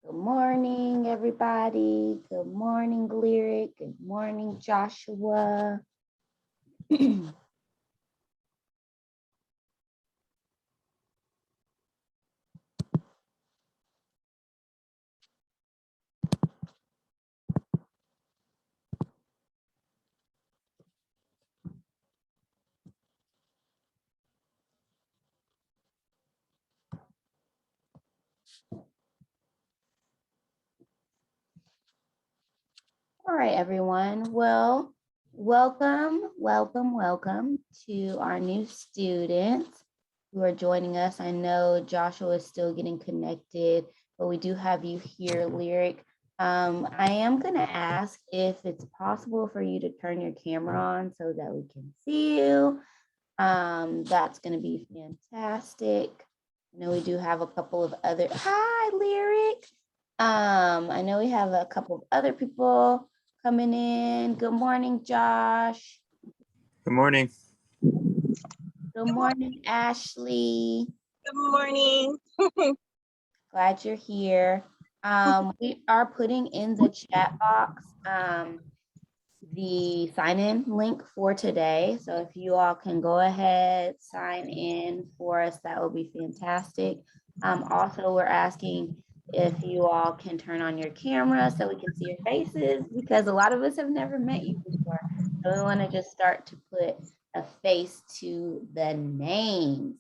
Good morning, everybody. Good morning, Lyric. Good morning, Joshua. All right, everyone. Well, welcome to our new students who are joining us. I know Joshua is still getting connected, but we do have you here, Lyric. I am going to ask if it's possible for you to turn your camera on so that we can see you. That's going to be fantastic. I know we do have a couple of other, hi, Lyric. I know we have a couple of other people coming in. Good morning, Josh. Good morning. Good morning, Ashley. Good morning. Glad you're here. We are putting in the chat box the sign-in link for today. So if you all can go ahead, sign in for us, that would be fantastic. Also, we're asking if you all can turn on your camera so we can see your faces, because a lot of us have never met you before. So we want to just start to put a face to the names.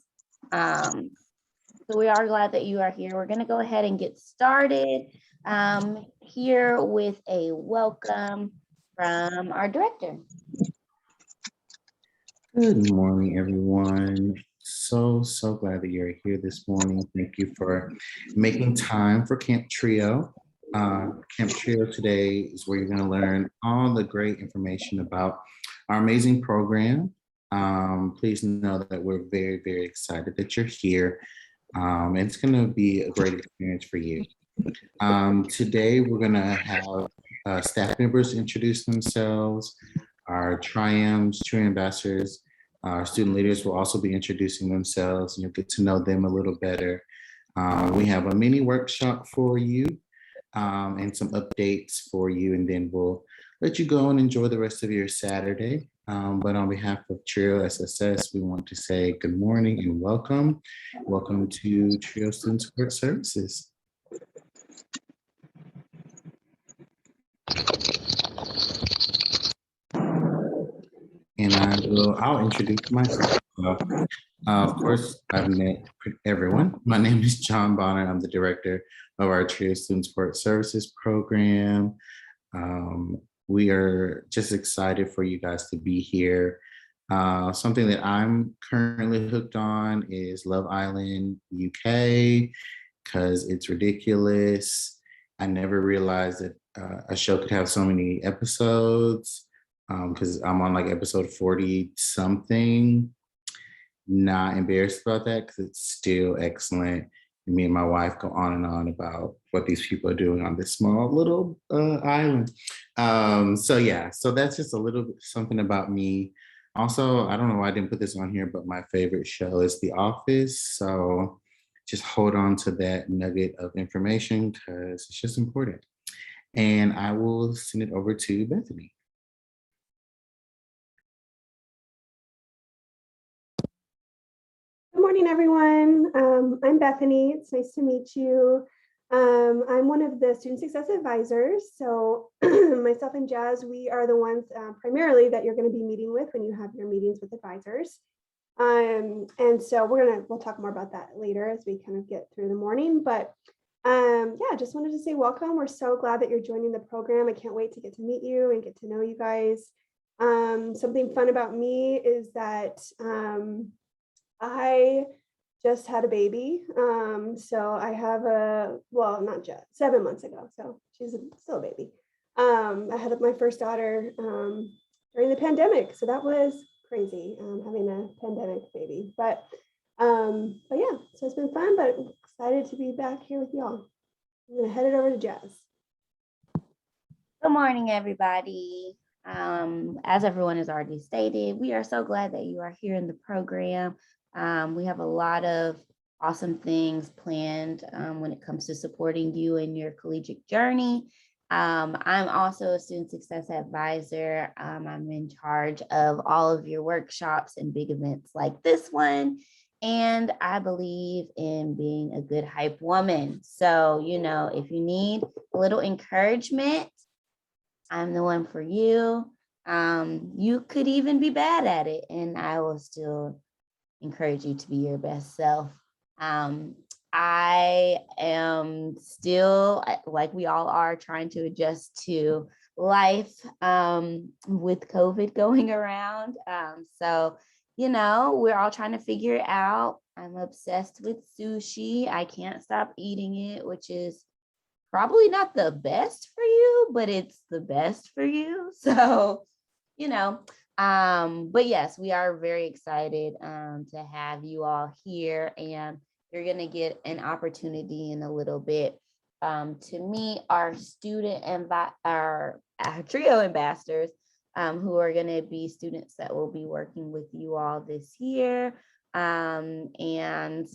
So we are glad that you are here. We're going to go ahead and get started here with a welcome from our director. Good morning, everyone. So glad that you're here this morning. Thank you for making time for Camp TRiO. Camp TRiO today is where you're going to learn all the great information about our amazing program. Please know that we're very excited that you're here. It's going to be a great experience for you. Today, we're going to have staff members introduce themselves. Our TRiMs, TRiO ambassadors, our student leaders will also be introducing themselves, and you'll get to know them a little better. We have a mini workshop for you and some updates for you, and then we'll let you go and enjoy the rest of your Saturday. But on behalf of TRiO SSS, we want to say good morning and welcome. Welcome to TRiO Student Support Services. And I'll introduce myself. Of course, I've met everyone. My name is John Bonner. I'm the director of our TRiO Student Support Services program. We are just excited for you guys to be here. Something that I'm currently hooked on is Love Island UK, because it's ridiculous. I never realized that a show could have so many episodes, because I'm on like episode 40 something. Not embarrassed about that because it's still excellent. And me and my wife go on and on about what these people are doing on this small little island. So yeah, so that's just a little bit something about me. Also, I don't know why I didn't put this on here, but my favorite show is The Office. So just hold on to that nugget of information because it's just important. And I will send it over to Bethany. Good morning, everyone. I'm Bethany. It's nice to meet you. I'm one of the student success advisors. So myself and Jazz, we are the ones primarily that you're going to be meeting with when you have your meetings with advisors. And so we'll talk more about that later as we kind of get through the morning. But yeah, just wanted to say welcome. We're so glad that you're joining the program. I can't wait to get to meet you and get to know you guys. Something fun about me is that I just had a baby. So I have not just 7 months ago. So she's still a baby. I had my first daughter during the pandemic. So that was crazy, having a pandemic baby. But yeah, so it's been fun, but I'm excited to be back here with y'all. I'm gonna head it over to Jazz. Good morning, everybody. As everyone has already stated, we are so glad that you are here in the program. We have a lot of awesome things planned when it comes to supporting you in your collegiate journey. I'm also a student success advisor. I'm in charge of all of your workshops and big events like this one. And I believe in being a good hype woman. So, if you need a little encouragement, I'm the one for you. You could even be bad at it, and I will still encourage you to be your best self. Um, I am still, like we all are, trying to adjust to life with COVID going around. So, we're all trying to figure it out. I'm obsessed with sushi. I can't stop eating it, which is probably not the best for you, but it's the best for you. So, but yes, we are very excited to have you all here, and you're going to get an opportunity in a little bit to meet our our TRiO ambassadors, who are going to be students that will be working with you all this year. And I'm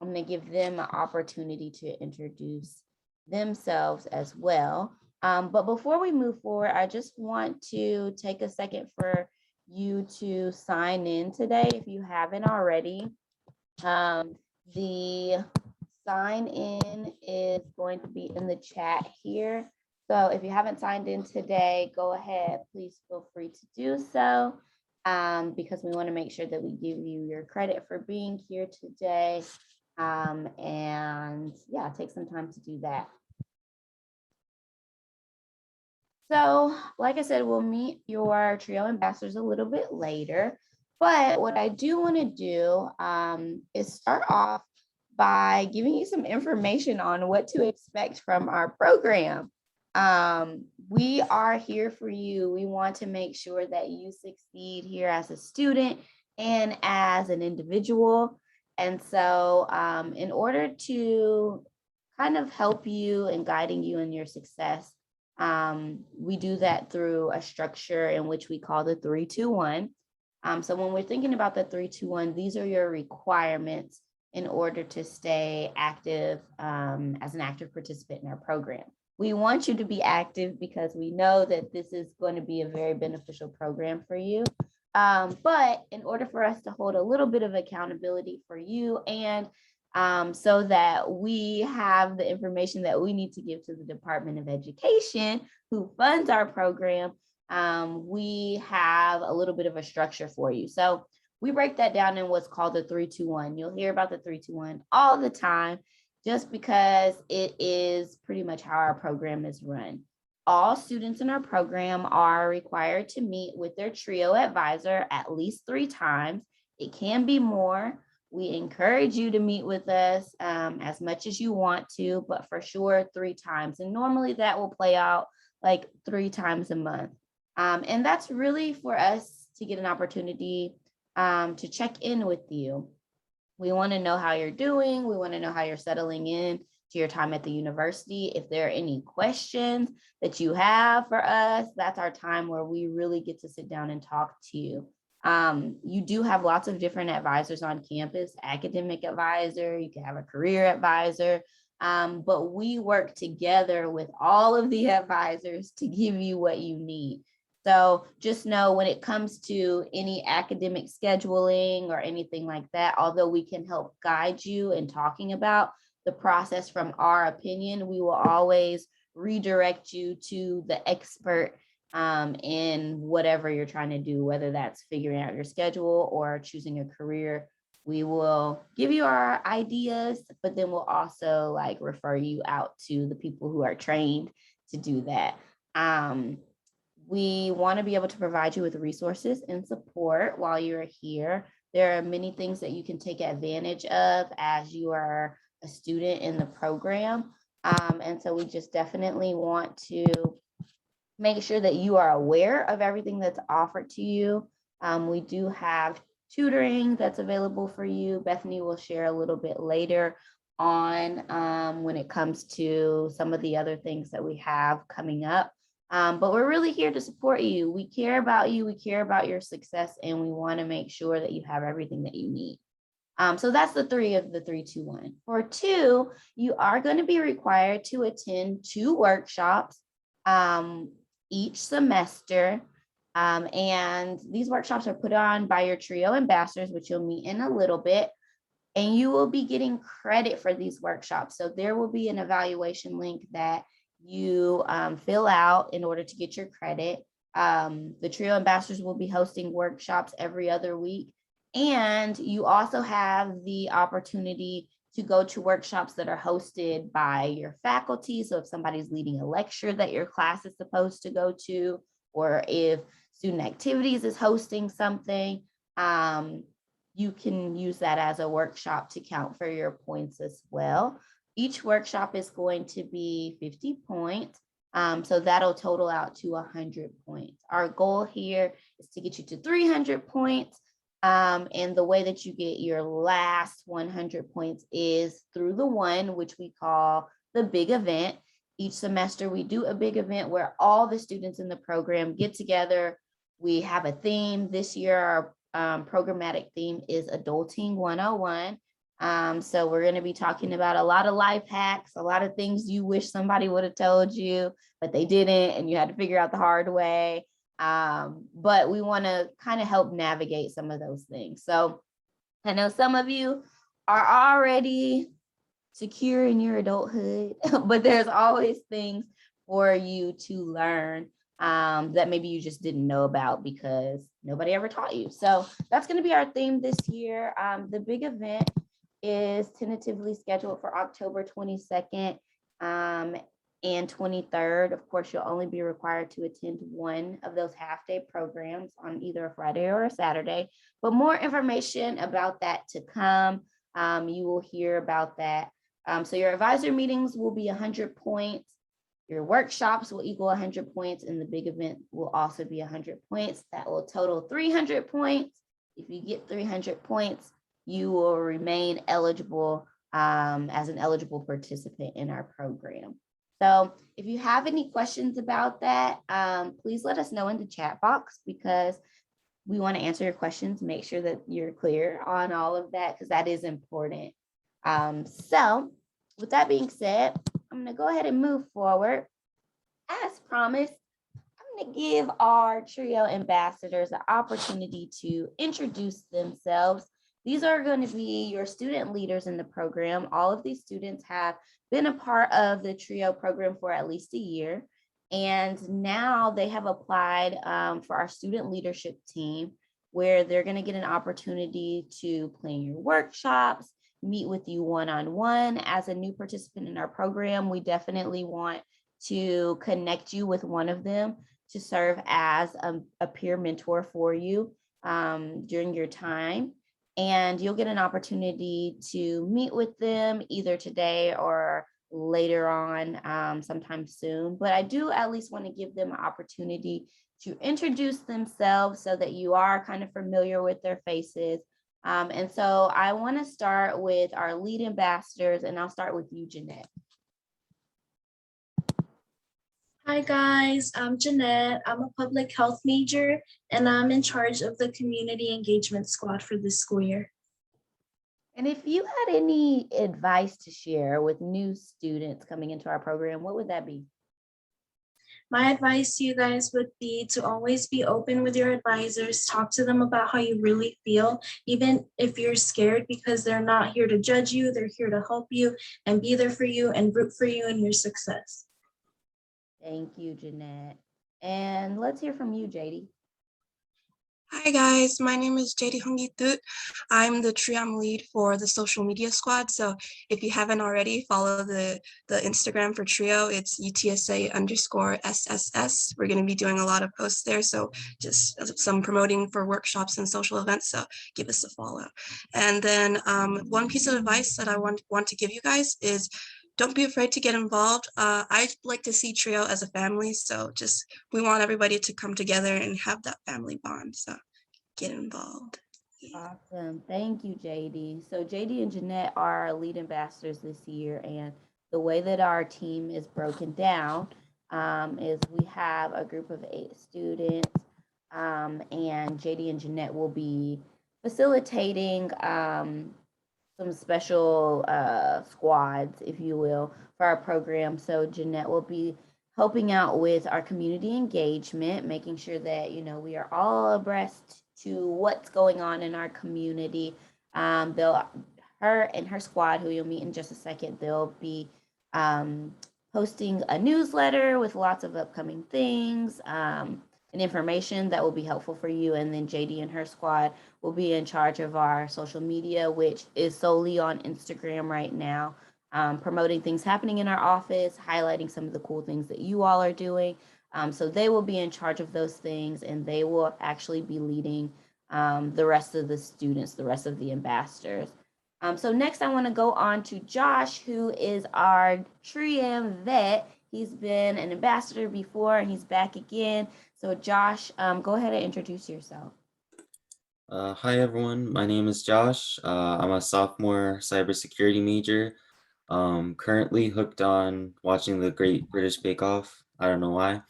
going to give them an opportunity to introduce themselves as well. But before we move forward, I just want to take a second for you to sign in today if you haven't already. The sign in is going to be in the chat here. So if you haven't signed in today, go ahead, please feel free to do so, because we want to make sure that we give you your credit for being here today. And yeah, take some time to do that. So, like I said, we'll meet your TRiO ambassadors a little bit later. But what I do want to do is start off by giving you some information on what to expect from our program. We are here for you. We want to make sure that you succeed here as a student and as an individual. And so in order to kind of help you and guiding you in your success, we do that through a structure in which we call the 3-2-1. So when we're thinking about the 3-2-1, these are your requirements in order to stay active as an active participant in our program. We want you to be active because we know that this is going to be a very beneficial program for you. But in order for us to hold a little bit of accountability for you, and so that we have the information that we need to give to the Department of Education, who funds our program, we have a little bit of a structure for you. So we break that down in what's called the 3-2-1. You'll hear about the 3-2-1 all the time, just because it is pretty much how our program is run. All students in our program are required to meet with their TRiO advisor at least 3 times. It can be more. We encourage you to meet with us as much as you want to, but for sure 3 times. And normally that will play out like 3 times a month. And that's really for us to get an opportunity to check in with you. We want to know how you're doing. We want to know how you're settling in to your time at the university. If there are any questions that you have for us, that's our time where we really get to sit down and talk to you. You do have lots of different advisors on campus, academic advisor, you can have a career advisor, but we work together with all of the advisors to give you what you need. So just know when it comes to any academic scheduling or anything like that, although we can help guide you in talking about the process from our opinion, we will always redirect you to the expert in whatever you're trying to do, whether that's figuring out your schedule or choosing a career. We will give you our ideas, but then we'll also like refer you out to the people who are trained to do that. We want to be able to provide you with resources and support while you're here. There are many things that you can take advantage of as you are a student in the program. And so we just definitely want to make sure that you are aware of everything that's offered to you. We do have tutoring that's available for you. Bethany will share a little bit later on when it comes to some of the other things that we have coming up. But we're really here to support you. We care about you. We care about your success, and we want to make sure that you have everything that you need. So that's the 3 of the 3-2-1. For 2, you are going to be required to attend 2 workshops each semester. And these workshops are put on by your TRiO ambassadors, which you'll meet in a little bit. And you will be getting credit for these workshops. So there will be an evaluation link that you fill out in order to get your credit. The TRiO ambassadors will be hosting workshops every other week. And you also have the opportunity to go to workshops that are hosted by your faculty. So if somebody's leading a lecture that your class is supposed to go to, or if student activities is hosting something, you can use that as a workshop to count for your points as well. Each workshop is going to be 50 points. So that'll total out to 100 points. Our goal here is to get you to 300 points. And the way that you get your last 100 points is through the one, which we call the big event. Each semester we do a big event where all the students in the program get together. We have a theme. This year, our programmatic theme is Adulting 101. So we're going to be talking about a lot of life hacks, a lot of things you wish somebody would have told you, but they didn't, and you had to figure out the hard way. But we want to kind of help navigate some of those things. So I know some of you are already secure in your adulthood, but there's always things for you to learn that maybe you just didn't know about because nobody ever taught you. So that's going to be our theme this year. The big event is tentatively scheduled for October 22nd and 23rd. Of course, you'll only be required to attend one of those half-day programs on either a Friday or a Saturday, but more information about that to come. You will hear about that. So your advisor meetings will be 100 points. Your workshops will equal 100 points, and the big event will also be 100 points. That will total 300 points. If you get 300 points, you will remain eligible as an eligible participant in our program. So if you have any questions about that, please let us know in the chat box because we want to answer your questions, make sure that you're clear on all of that because that is important. So with that being said, I'm going to go ahead and move forward. As promised, I'm going to give our TRiO ambassadors the opportunity to introduce themselves. These are going to be your student leaders in the program. All of these students have been a part of the TRiO program for at least a year. And now they have applied for our student leadership team, where they're going to get an opportunity to plan your workshops, meet with you one-on-one. As a new participant in our program, we definitely want to connect you with one of them to serve as a peer mentor for you during your time. And you'll get an opportunity to meet with them either today or later on sometime soon. But I do at least want to give them an opportunity to introduce themselves so that you are kind of familiar with their faces. And so I want to start with our lead ambassadors, and I'll start with you, Jeanette. Hi guys, I'm Jeanette. I'm a public health major and I'm in charge of the community engagement squad for this school year. And if you had any advice to share with new students coming into our program, what would that be? My advice to you guys would be to always be open with your advisors, talk to them about how you really feel, even if you're scared, because they're not here to judge you, they're here to help you and be there for you and root for you in your success. Thank you, Jeanette. And let's hear from you, JD. Hi guys, my name is JD Hungitut. I'm the TRiO lead for the social media squad. So if you haven't already, follow the Instagram for TRiO. It's UTSA_SSS. We're going to be doing a lot of posts there. So just some promoting for workshops and social events. So give us a follow. And then one piece of advice that I want to give you guys is don't be afraid to get involved. I like to see TRiO as a family. So we want everybody to come together and have that family bond. So get involved. Yeah. Awesome. Thank you, JD. So JD and Jeanette are our lead ambassadors this year. And the way that our team is broken down is we have a group of 8 students and JD and Jeanette will be facilitating some special squads, if you will, for our program. So Jeanette will be helping out with our community engagement, making sure that, we are all abreast to what's going on in our community. Her and her squad, who you'll meet in just a second, they'll be um, posting a newsletter with lots of upcoming things and information that will be helpful for you. And then JD and her squad will be in charge of our social media, which is solely on Instagram right now, promoting things happening in our office, highlighting some of the cool things that you all are doing. So they will be in charge of those things, and they will actually be leading the rest of the students, the rest of the ambassadors. So next I want to go on to Josh, who is our TRiO vet. He's been an ambassador before and he's back again. So Josh, go ahead and introduce yourself. Hi everyone, my name is Josh. I'm a sophomore cybersecurity major. Currently hooked on watching the Great British Bake Off. I don't know why.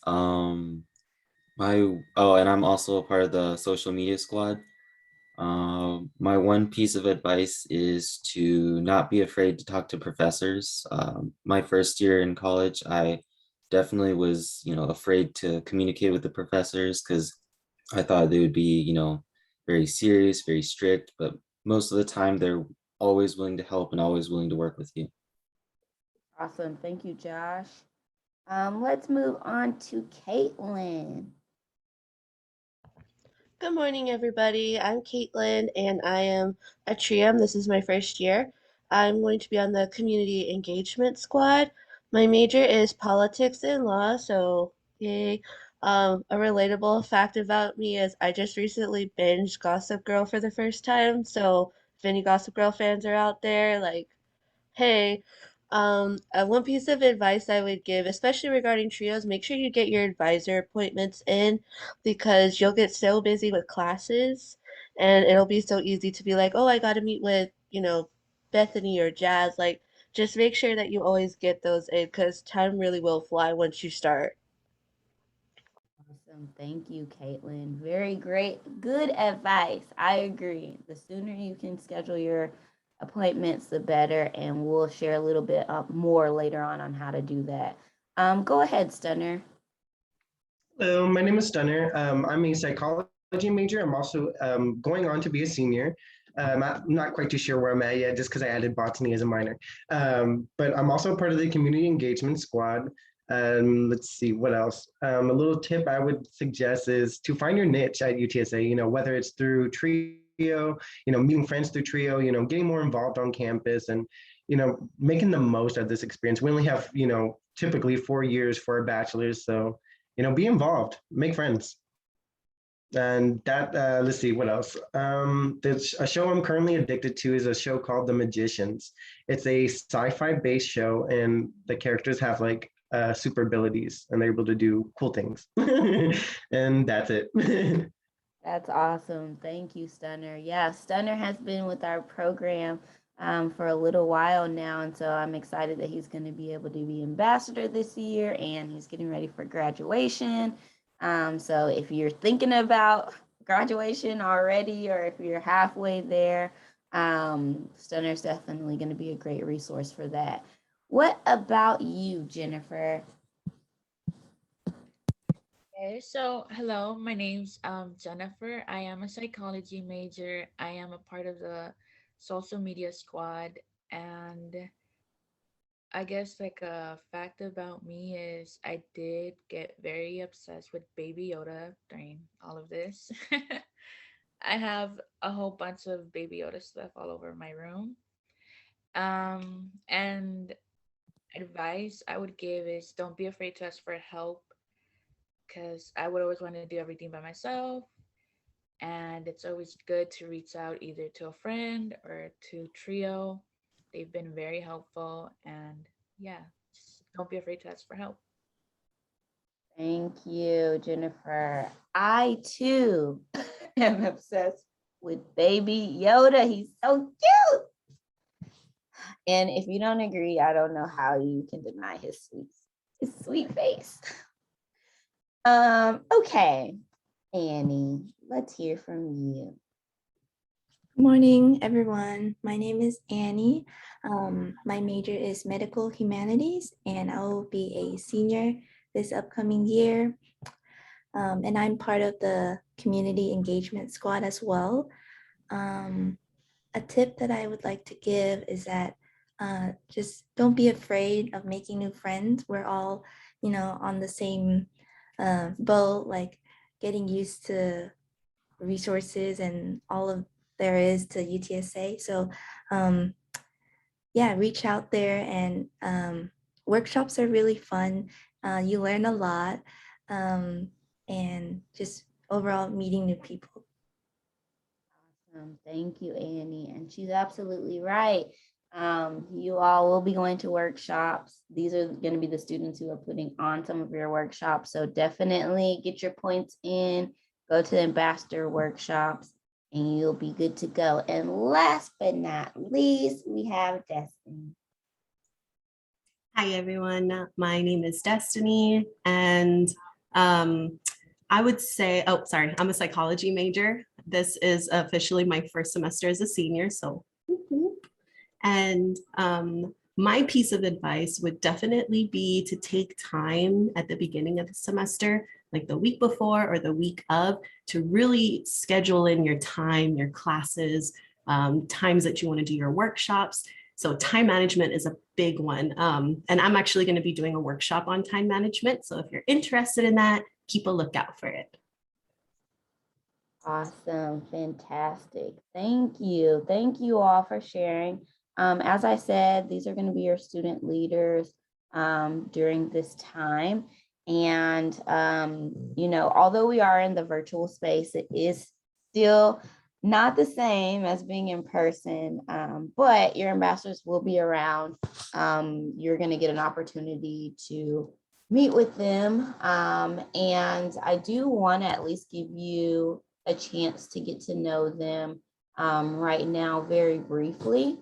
And I'm also a part of the social media squad. My one piece of advice is to not be afraid to talk to professors. My first year in college, I definitely was, afraid to communicate with the professors because I thought they would be, very serious, very strict, but most of the time they're always willing to help and always willing to work with you. Awesome. Thank you, Josh. Let's move on to Caitlin. Good morning, everybody. I'm Caitlin, and I am a TRiO. This is my first year. I'm going to be on the community engagement squad. My major is politics and law, so yay. A relatable fact about me is I just recently binged Gossip Girl for the first time. So if any Gossip Girl fans are out there, like, hey, one piece of advice I would give, especially regarding TRiOs, make sure you get your advisor appointments in because you'll get so busy with classes and it'll be so easy to be like, oh, I got to meet with, Bethany or Jazz. Like, just make sure that you always get those in because time really will fly once you start. Awesome. Thank you, Caitlin. Very great. Good advice. I agree. The sooner you can schedule your appointments, the better. And we'll share a little bit more later on how to do that. Go ahead, Stunner. Hello, my name is Stunner. I'm a psychology major. I'm also going on to be a senior. I'm not quite too sure where I'm at yet, just because I added botany as a minor. But I'm also part of the community engagement squad. Let's see what else. A little tip I would suggest is to find your niche at UTSA. Whether it's through TRiO, meeting friends through TRiO, getting more involved on campus, and making the most of this experience. We only have typically 4 years for our bachelor's, so be involved, make friends. And that, let's see, what else? There's a show I'm currently addicted to is a show called The Magicians. It's a sci-fi based show and the characters have like super abilities and they're able to do cool things. And that's it. That's awesome. Thank you, Stunner. Yeah, Stunner has been with our program for a little while now. And so I'm excited that he's going to be able to be ambassador this year and he's getting ready for graduation. So if you're thinking about graduation already or if you're halfway there, Stunner's definitely going to be a great resource for that. What about you, Jennifer? Okay, so hello, my name's Jennifer. I am a psychology major. I am a part of the social media squad, and I guess like a fact about me is I did get very obsessed with Baby Yoda during all of this. I have a whole bunch of Baby Yoda stuff all over my room. And advice I would give is don't be afraid to ask for help because I would always want to do everything by myself. And it's always good to reach out either to a friend or to TRiO. They've been very helpful. And yeah, just don't be afraid to ask for help. Thank you, Jennifer. I too am obsessed with Baby Yoda. He's so cute. And if you don't agree, I don't know how you can deny his sweet face. Okay, Annie, let's hear from you. Morning, everyone. My name is Annie. My major is medical humanities, and I will be a senior this upcoming year. And I'm part of the community engagement squad as well. A tip that I would like to give is that just don't be afraid of making new friends. We're all, on the same boat, like getting used to resources and all of there is to UTSA. So yeah, reach out there and workshops are really fun. You learn a lot and just overall meeting new people. Thank you, Annie. And she's absolutely right. You all will be going to workshops. These are going to be the students who are putting on some of your workshops. So definitely get your points in, go to ambassador workshops, and you'll be good to go. And last but not least, we have Destiny. Hi, everyone. My name is Destiny, and I would say, oh, sorry, I'm a psychology major. This is officially my first semester as a senior, so. And my piece of advice would definitely be to take time at the beginning of the semester, like the week before or the week of, to really schedule in your time, your classes, times that you want to do your workshops. So time management is a big one. And I'm actually going to be doing a workshop on time management. So if you're interested in that, keep a lookout for it. Awesome, fantastic. Thank you. Thank you all for sharing. As I said, these are going to be your student leaders during this time. And, although we are in the virtual space, it is still not the same as being in person, but your ambassadors will be around. You're going to get an opportunity to meet with them. And I do want to at least give you a chance to get to know them right now very briefly.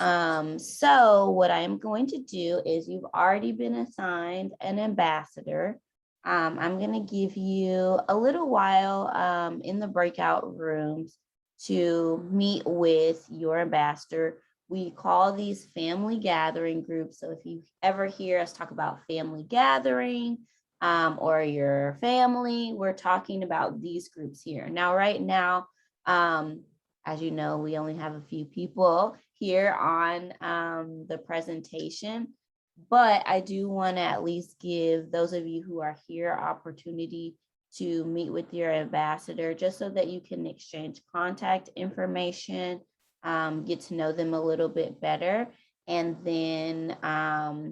So what I'm going to do is you've already been assigned an ambassador. I'm going to give you a little while in the breakout rooms to meet with your ambassador. We call these family gathering groups. So if you ever hear us talk about family gathering, or your family, we're talking about these groups here. Now, right now, as you know, we only have a few people here on the presentation, but I do want to at least give those of you who are here opportunity to meet with your ambassador, just so that you can exchange contact information, get to know them a little bit better, and then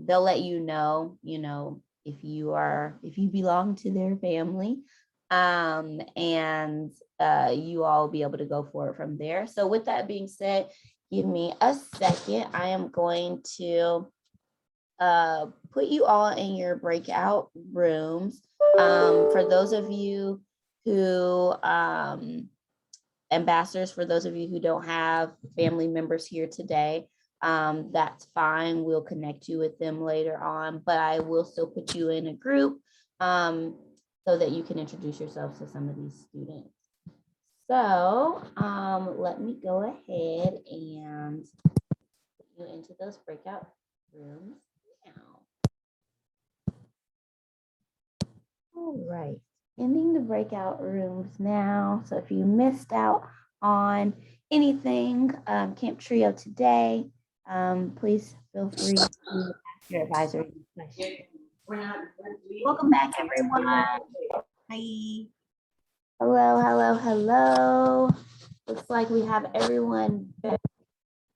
they'll let you know, if you belong to their family, and you all will be able to go forward from there. So with that being said, give me a second. I am going to put you all in your breakout rooms. For those of you who ambassadors, for those of you who don't have family members here today, that's fine. We'll connect you with them later on, but I will still put you in a group so that you can introduce yourselves to some of these students. So let me go ahead and put you into those breakout rooms now. All right, ending the breakout rooms now. So if you missed out on anything Camp TRiO today, please feel free to ask your advisor any questions. Welcome back, everyone. Hi. Hello. Looks like we have everyone back.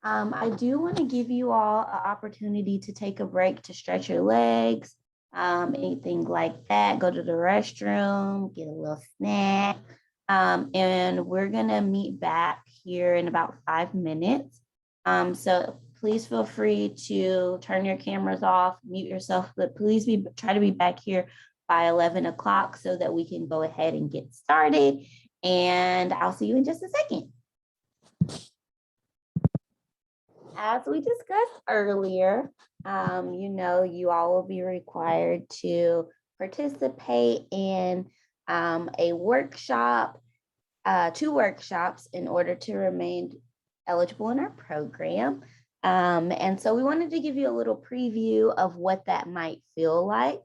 I do want to give you all an opportunity to take a break to stretch your legs, anything like that. Go to the restroom, get a little snack, and we're gonna meet back here in about 5 minutes. So please feel free to turn your cameras off, mute yourself, but please try to be back here by 11 o'clock so that we can go ahead and get started. And I'll see you in just a second. As we discussed earlier, you all will be required to participate in a workshop, 2 workshops in order to remain eligible in our program. And so we wanted to give you a little preview of what that might feel like.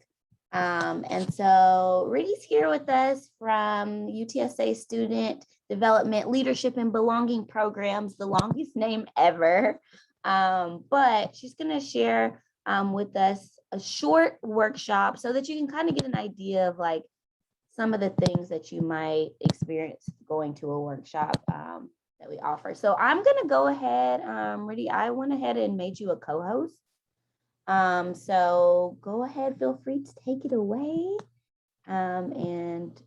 And so Rudy's here with us from UTSA Student Development Leadership and Belonging Programs, the longest name ever. But she's going to share with us a short workshop so that you can kind of get an idea of like some of the things that you might experience going to a workshop that we offer. So I'm going to go ahead, Rudy, I went ahead and made you a co-host. So go ahead, feel free to take it away. And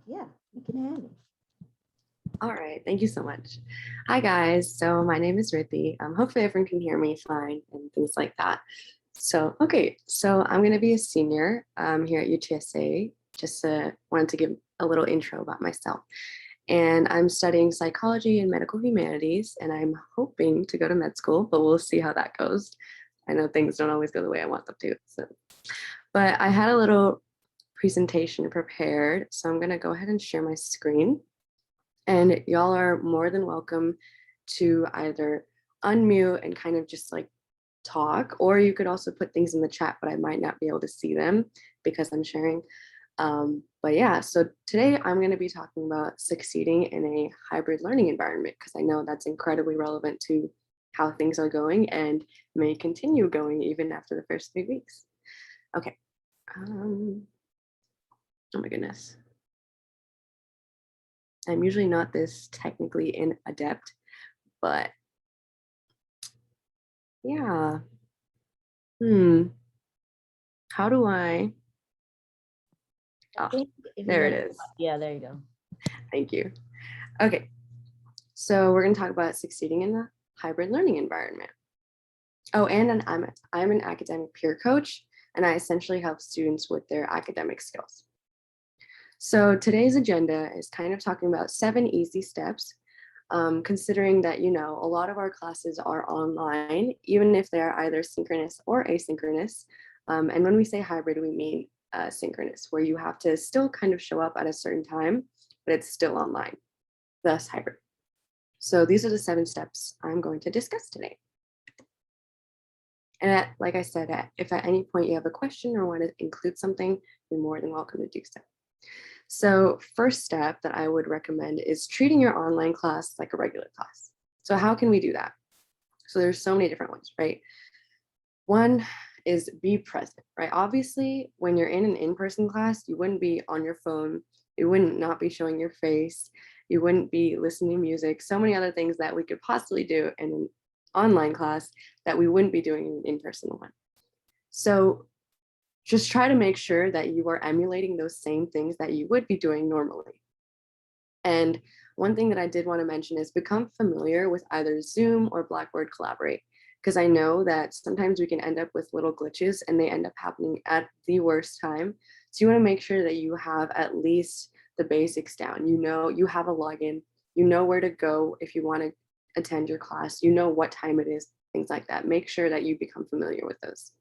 yeah, you can have it. All right, thank you so much. Hi guys, so my name is Rithi. Hopefully everyone can hear me fine and things like that. So, okay, so I'm gonna be a senior here at UTSA. Just wanted to give a little intro about myself. And I'm studying psychology and medical humanities, and I'm hoping to go to med school, but we'll see how that goes. I know things don't always go the way I want them to. But I had a little presentation prepared, so I'm gonna go ahead and share my screen. And y'all are more than welcome to either unmute and kind of just like talk, or you could also put things in the chat, but I might not be able to see them because I'm sharing. But yeah, so today I'm going to be talking about succeeding in a hybrid learning environment because I know that's incredibly relevant to how things are going and may continue going even after the first 3 weeks. Okay. Oh my goodness. I'm usually not this technically adept, but yeah. How do I? Oh, there it is. Yeah, there you go. Thank you. Okay, so we're going to talk about succeeding in the hybrid learning environment. Oh, and I'm an academic peer coach, and I essentially help students with their academic skills. So today's agenda is kind of talking about 7 easy steps, considering that, you know, a lot of our classes are online, even if they are either synchronous or asynchronous. And when we say hybrid, we mean synchronous, where you have to still kind of show up at a certain time, but it's still online, thus hybrid. So these are the 7 steps I'm going to discuss today. And like I said, if at any point you have a question or want to include something, you're more than welcome to do so. So first step that I would recommend is treating your online class like a regular class. So how can we do that? So there's so many different ones, right? One is be present, right? Obviously, when you're in an in-person class, you wouldn't be on your phone. You wouldn't not be showing your face. You wouldn't be listening to music. So many other things that we could possibly do in an online class that we wouldn't be doing in an in-person one. So just try to make sure that you are emulating those same things that you would be doing normally. And one thing that I did want to mention is become familiar with either Zoom or Blackboard Collaborate, because I know that sometimes we can end up with little glitches and they end up happening at the worst time. So you want to make sure that you have at least the basics down. You know, you have a login, you know where to go if you want to attend your class, you know what time it is, things like that. Make sure that you become familiar with those.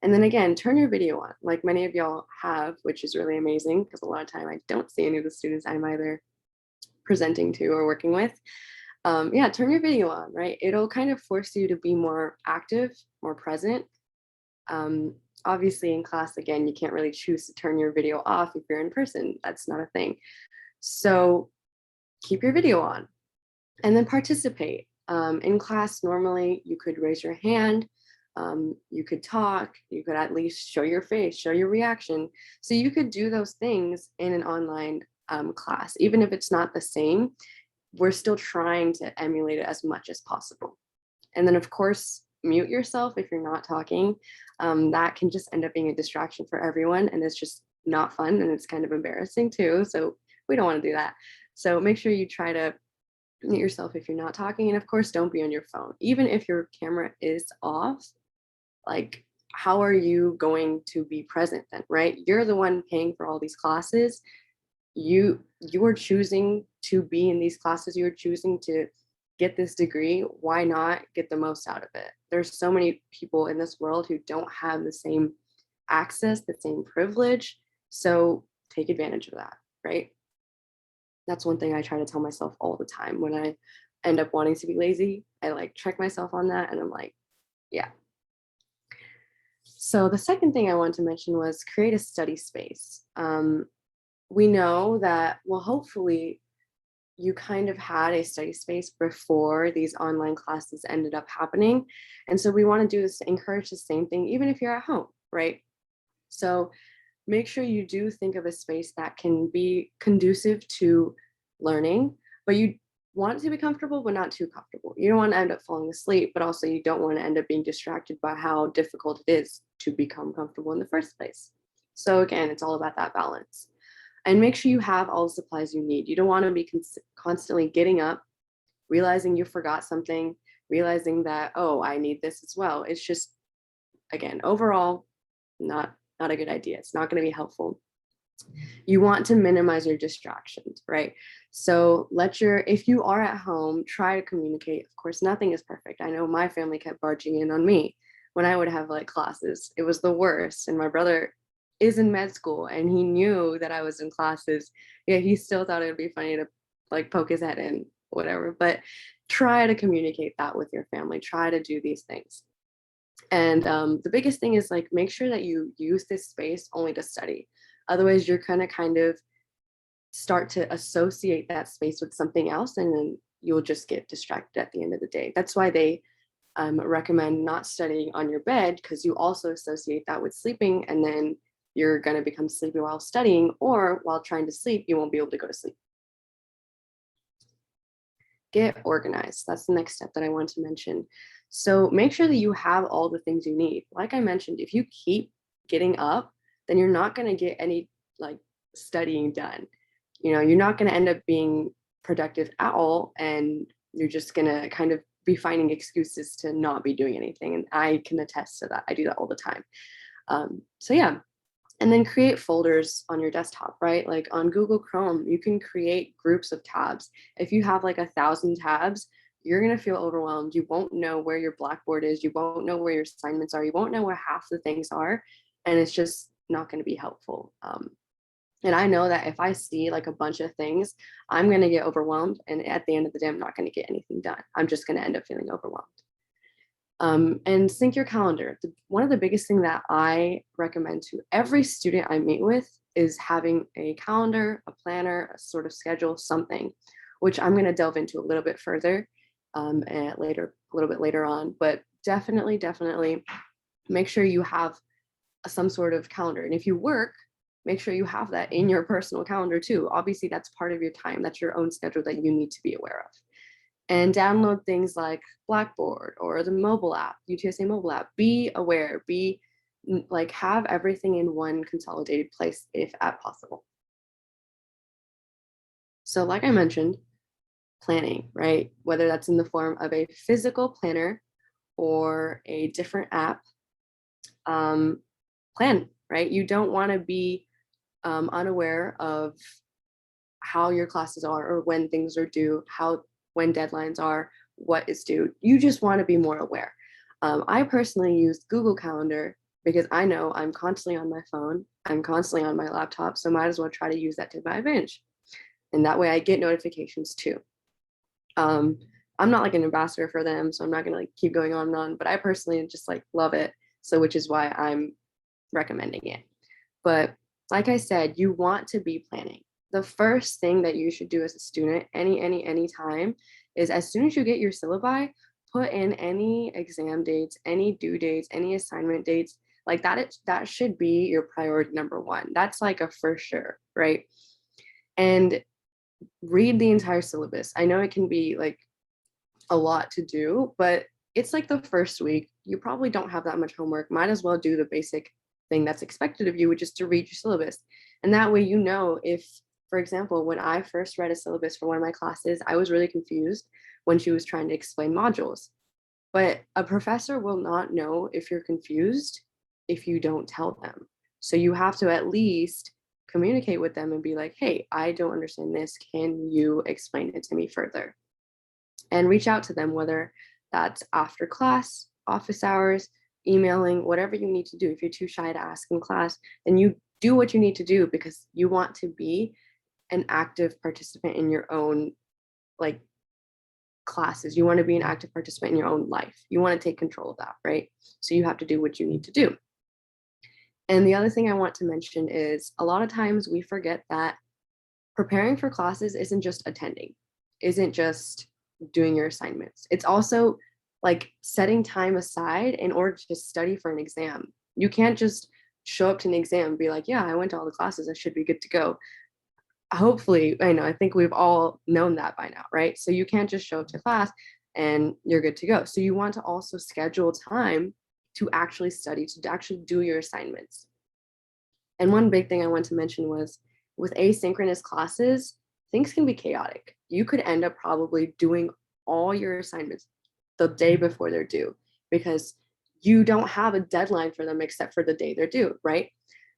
And then again, turn your video on, like many of y'all have, which is really amazing because a lot of time I don't see any of the students I'm either presenting to or working with. Yeah, turn your video on, right? It'll kind of force you to be more active, more present. Obviously in class, again, you can't really choose to turn your video off if you're in person. That's not a thing. So keep your video on and then participate. In class, normally you could raise your hand, you could talk, you could at least show your face, show your reaction. So you could do those things in an online class, even if it's not the same. We're still trying to emulate it as much as possible. And then of course, mute yourself if you're not talking. That can just end up being a distraction for everyone, and it's just not fun, and it's kind of embarrassing too. So we don't want to do that. So make sure you try to mute yourself if you're not talking, and of course, don't be on your phone. Even if your camera is off, like, how are you going to be present then, right? You're the one paying for all these classes. You are choosing to be in these classes. You're choosing to get this degree. Why not get the most out of it? There's so many people in this world who don't have the same access, the same privilege. So take advantage of that, right? That's one thing I try to tell myself all the time when I end up wanting to be lazy. I like check myself on that and I'm like, yeah. So the second thing I want to mention was create a study space. We know that, well, hopefully you kind of had a study space before these online classes ended up happening. And so we want to do this to encourage the same thing, even if you're at home, right? So make sure you do think of a space that can be conducive to learning, but you want it to be comfortable, but not too comfortable. You don't want to end up falling asleep, but also you don't want to end up being distracted by how difficult it is to become comfortable in the first place. So again, it's all about that balance. And make sure you have all the supplies you need. You don't want to be constantly getting up, realizing you forgot something, realizing that, oh, I need this as well. It's just, again, overall, not a good idea. It's not going to be helpful. You want to minimize your distractions, right? So if you are at home, try to communicate. Of course, nothing is perfect. I know my family kept barging in on me when I would have like classes. It was the worst. And my brother is in med school and he knew that I was in classes. Yeah, he still thought it would be funny to like poke his head in, whatever. But try to communicate that with your family. Try to do these things. And the biggest thing is like make sure that you use this space only to study. Otherwise, you're gonna kind of start to associate that space with something else, and then you'll just get distracted at the end of the day. That's why they recommend not studying on your bed, because you also associate that with sleeping, and then you're gonna become sleepy while studying, or while trying to sleep, you won't be able to go to sleep. Get organized. That's the next step that I want to mention. So make sure that you have all the things you need. Like I mentioned, if you keep getting up, then you're not going to get any like studying done. You know, you're not going to end up being productive at all. And you're just going to kind of be finding excuses to not be doing anything. And I can attest to that. I do that all the time. So yeah. And then create folders on your desktop, right? Like on Google Chrome, you can create groups of tabs. If you have like 1,000 tabs, you're going to feel overwhelmed. You won't know where your Blackboard is. You won't know where your assignments are. You won't know where half the things are. And it's just not going to be helpful. And I know that if I see like a bunch of things, I'm going to get overwhelmed. And at the end of the day, I'm not going to get anything done. I'm just going to end up feeling overwhelmed. And sync your calendar. One of the biggest thing that I recommend to every student I meet with is having a calendar, a planner, a sort of schedule, something, which I'm going to delve into a little bit further and a little bit later on. But definitely make sure you have some sort of calendar. And if you work, make sure you have that in your personal calendar too. Obviously, that's part of your time. That's your own schedule that you need to be aware of. And download things like Blackboard or the mobile app, UTSA mobile app. Be aware, have everything in one consolidated place if at possible. So like I mentioned, planning, right? Whether that's in the form of a physical planner or a different app, plan, right? You don't want to be unaware of how your classes are or when things are due, when deadlines are, what is due. You just want to be more aware. I personally use Google Calendar because I know I'm constantly on my phone, I'm constantly on my laptop, so might as well try to use that to my advantage. And that way I get notifications too. I'm not like an ambassador for them, so I'm not gonna like keep going on and on, but I personally just like love it. So which is why I'm recommending it. But like I said, you want to be planning. The first thing that you should do as a student, any time, is as soon as you get your syllabi, put in any exam dates, any due dates, any assignment dates, like that should be your priority number one. That's like a for sure, right? And read the entire syllabus. I know it can be like a lot to do, but it's like the first week. You probably don't have that much homework. Might as well do the basic thing that's expected of you, which is to read your syllabus. And that way, you know, if, for example, when I first read a syllabus for one of my classes, I was really confused when she was trying to explain modules. But a professor will not know if you're confused if you don't tell them. So you have to at least communicate with them and be like, hey, I don't understand this. Can you explain it to me further? And reach out to them, whether that's after class, office hours, emailing, whatever you need to do. If you're too shy to ask in class, then you do what you need to do because you want to be an active participant in your own like classes. You want to be an active participant in your own life. You want to take control of that, right? So you have to do what you need to do. And the other thing I want to mention is a lot of times we forget that preparing for classes isn't just attending, isn't just doing your assignments. It's also like setting time aside in order to study for an exam. You can't just show up to an exam and be like, yeah, I went to all the classes, I should be good to go. Hopefully, I think we've all known that by now, right? So you can't just show up to class and you're good to go. So you want to also schedule time to actually study, to actually do your assignments. And one big thing I want to mention was with asynchronous classes, things can be chaotic. You could end up probably doing all your assignments the day before they're due because you don't have a deadline for them except for the day they're due, right?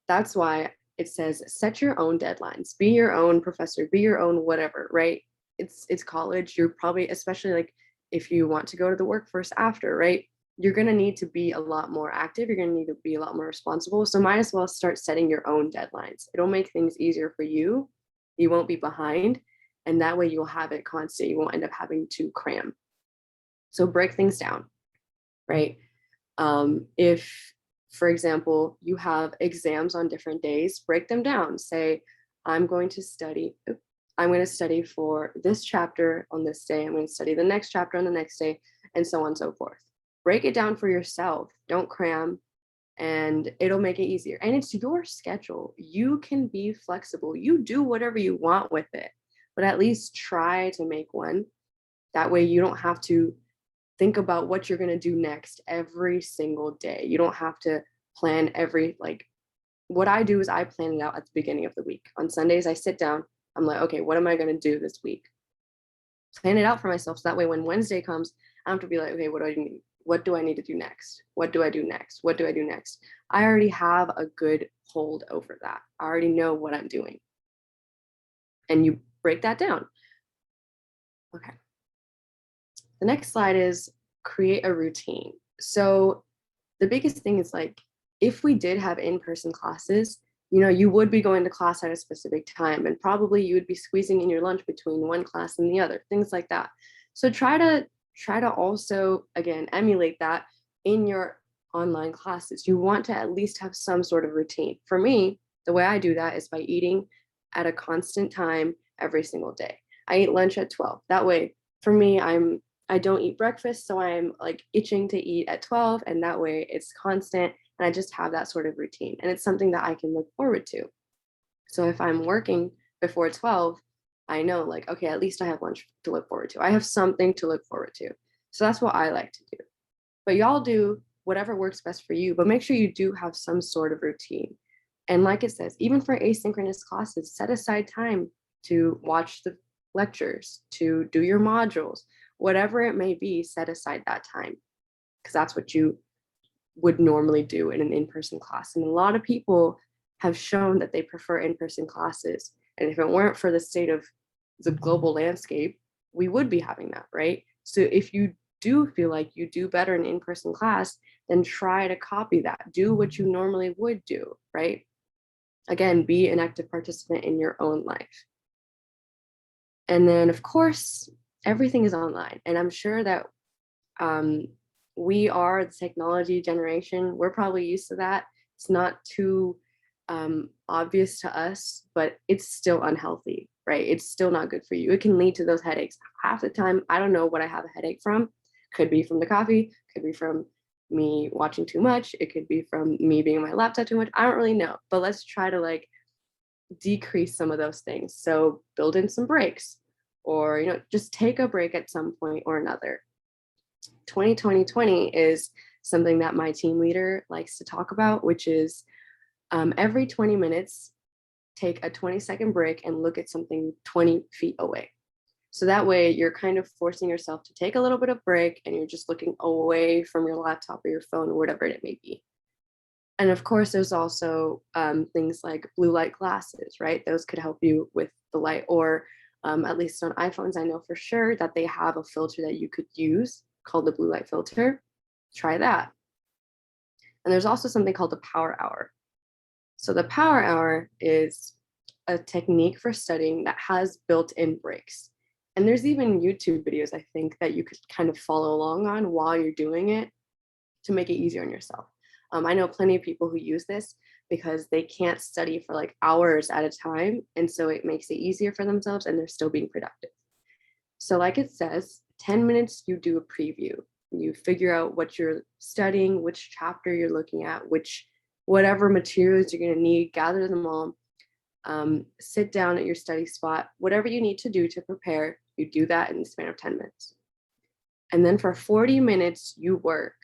That's why it says set your own deadlines, be your own professor, be your own whatever, right? It's college. You're probably, especially like if you want to go to the workforce after, right? You're going to need to be a lot more active. You're going to need to be a lot more responsible. So might as well start setting your own deadlines. It'll make things easier for you. You won't be behind. And that way you'll have it constant. You won't end up having to cram. So break things down, right? If, for example, you have exams on different days, break them down. Say, I'm going to study for this chapter on this day. I'm going to study the next chapter on the next day, and so on and so forth. Break it down for yourself. Don't cram, and it'll make it easier. And it's your schedule. You can be flexible. You do whatever you want with it, but at least try to make one. That way you don't have to think about what you're going to do next every single day. You don't have to plan what I do is I plan it out at the beginning of the week. On Sundays, I sit down. I'm like, okay, what am I going to do this week? Plan it out for myself. So that way when Wednesday comes, I don't have to be like, okay, what do I need? What do I need to do next? What do I do next? What do I do next? I already have a good hold over that. I already know what I'm doing. And you break that down. Okay. The next slide is create a routine. So the biggest thing is like, if we did have in-person classes, you would be going to class at a specific time, and probably you would be squeezing in your lunch between one class and the other, things like that. So try to also, again, emulate that in your online classes. You want to at least have some sort of routine. For me, the way I do that is by eating at a constant time every single day. I eat lunch at 12. That way, for me, I don't eat breakfast, so I'm like itching to eat at 12, and that way it's constant, and I just have that sort of routine, and it's something that I can look forward to. So if I'm working before 12, I know like, okay, at least I have lunch to look forward to. I have something to look forward to. So that's what I like to do. But y'all do whatever works best for you, but make sure you do have some sort of routine. And like it says, even for asynchronous classes, set aside time to watch the lectures, to do your modules, whatever it may be, set aside that time, because that's what you would normally do in an in-person class. And a lot of people have shown that they prefer in-person classes. And if it weren't for the state of the global landscape, we would be having that, right? So if you do feel like you do better in in-person class, then try to copy that. Do what you normally would do, right? Again, be an active participant in your own life. And then, of course, everything is online. And I'm sure that we are the technology generation. We're probably used to that. It's not too obvious to us, but it's still unhealthy, right? It's still not good for you. It can lead to those headaches. Half the time, I don't know what I have a headache from. Could be from the coffee, could be from me watching too much. It could be from me being on my laptop too much. I don't really know, but let's try to like decrease some of those things. So build in some breaks, or just take a break at some point or another. 2020 is something that my team leader likes to talk about, which is every 20 minutes, take a 20-second break and look at something 20 feet away. So that way you're kind of forcing yourself to take a little bit of break, and you're just looking away from your laptop or your phone or whatever it may be. And of course, there's also things like blue light glasses, right? Those could help you with the light, or at least on iPhones, I know for sure that they have a filter that you could use called the blue light filter. Try that. And there's also something called the power hour. So the power hour is a technique for studying that has built-in breaks. And there's even YouTube videos, I think, that you could kind of follow along on while you're doing it to make it easier on yourself. I know plenty of people who use this because they can't study for like hours at a time. And so it makes it easier for themselves and they're still being productive. So like it says, 10 minutes, you do a preview. You figure out what you're studying, which chapter you're looking at, whatever materials you're going to need, gather them all, sit down at your study spot, whatever you need to do to prepare, you do that in the span of 10 minutes. And then for 40 minutes, you work.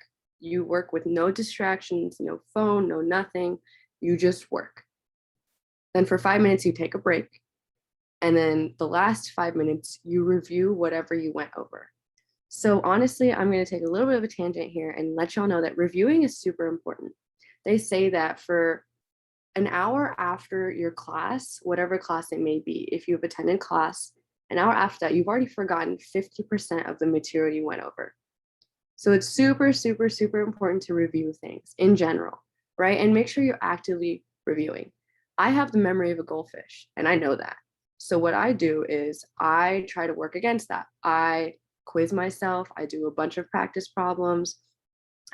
You work with no distractions, no phone, no nothing. You just work. Then for 5 minutes, you take a break. And then the last 5 minutes, you review whatever you went over. So honestly, I'm going to take a little bit of a tangent here and let y'all know that reviewing is super important. They say that for an hour after your class, whatever class it may be, if you've attended class, an hour after that, you've already forgotten 50% of the material you went over. So it's super, super, super important to review things in general, right? And make sure you're actively reviewing. I have the memory of a goldfish, and I know that. So what I do is I try to work against that. I quiz myself. I do a bunch of practice problems.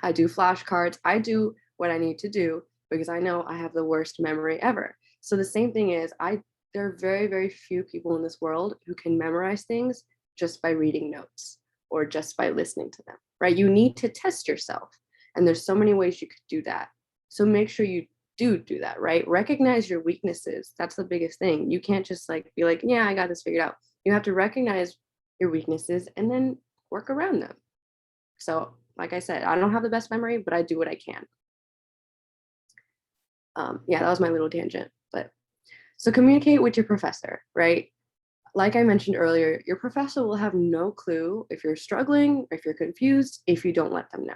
I do flashcards. I do what I need to do because I know I have the worst memory ever. So the same thing is there are very, very few people in this world who can memorize things just by reading notes or just by listening to them, right? You need to test yourself. And there's so many ways you could do that. So make sure you do that, right? Recognize your weaknesses. That's the biggest thing. You can't just like be like, yeah, I got this figured out. You have to recognize your weaknesses and then work around them. So like I said, I don't have the best memory, but I do what I can. Yeah, that was my little tangent. But so communicate with your professor, right? Like I mentioned earlier, your professor will have no clue if you're struggling, if you're confused, if you don't let them know.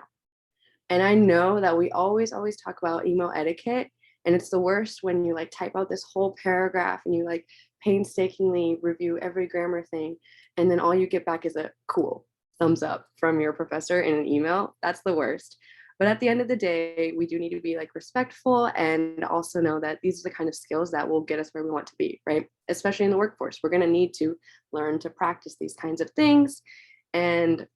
And I know that we always talk about email etiquette, and it's the worst when you like type out this whole paragraph and you like painstakingly review every grammar thing, and then all you get back is a cool thumbs up from your professor in an email. That's the worst. But at the end of the day, we do need to be like respectful and also know that these are the kind of skills that will get us where we want to be, right? Especially in the workforce. We're going to need to learn to practice these kinds of things. And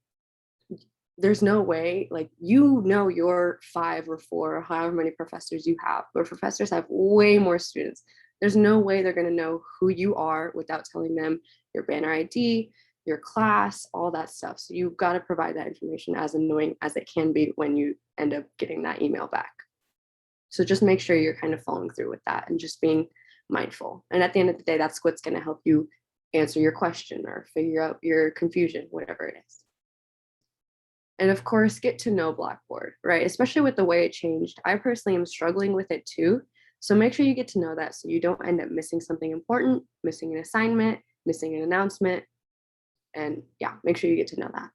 there's no way, like, your 5 or 4 or however many professors you have, but professors have way more students. There's no way they're going to know who you are without telling them your banner ID, your class, all that stuff. So you've got to provide that information, as annoying as it can be when you end up getting that email back. So just make sure you're kind of following through with that and just being mindful. And at the end of the day, that's what's going to help you answer your question or figure out your confusion, whatever it is. And of course, get to know Blackboard, right? Especially with the way it changed. I personally am struggling with it too. So make sure you get to know that so you don't end up missing something important, missing an assignment, missing an announcement. And yeah, make sure you get to know that.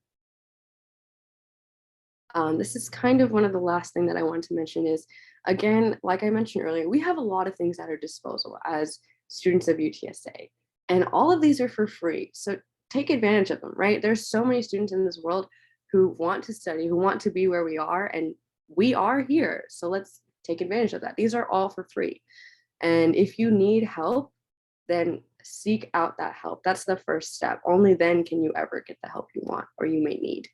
This is kind of one of the last thing that I want to mention is, again, like I mentioned earlier, we have a lot of things at our disposal as students of UTSA. And all of these are for free. So take advantage of them, right? There's so many students in this world who want to study, who want to be where we are, and we are here. So let's take advantage of that. These are all for free. And if you need help, then seek out that help. That's the first step. Only then can you ever get the help you want or you may need.